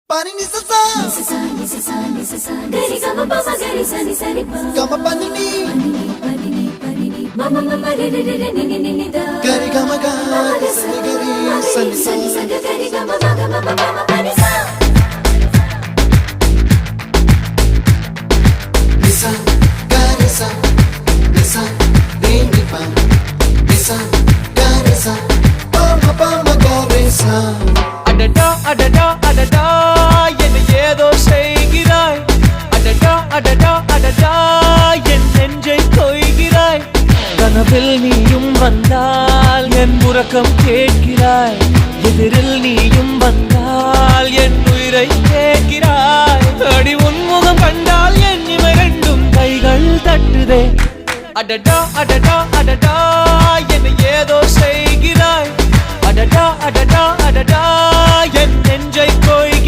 Pani ni sa sa gari ga ma pa ma gari sa ni sa ni pa ga ma pa ni ma ma ma ma re re re re ni ni ni da gari ga ma ga sa ni gari sa ni sa gari ga ma ga ma ma ma ma ni sa ni sa gari sa ni ni pa ni sa gari sa pa ma gari sa adada adada adada என்ன ஏதோ செய்கிறாய் adada adada adada என் நெஞ்சை கொய்கிறாய் கனவில் நீயும் வந்தால் என் உறக்கம் கேட்கிறாய் எதிரில் நீயும் வந்தால் என் உயிரை கேட்கிறாய் அடி உன்முகம் கண்டால் என் இமை ரெண்டும் கைகள் தட்டுதே adada adada adada என்ன ஏதோ செய்கிறாய் adada adada adada என் நெஞ்சை கொய்கிறாய்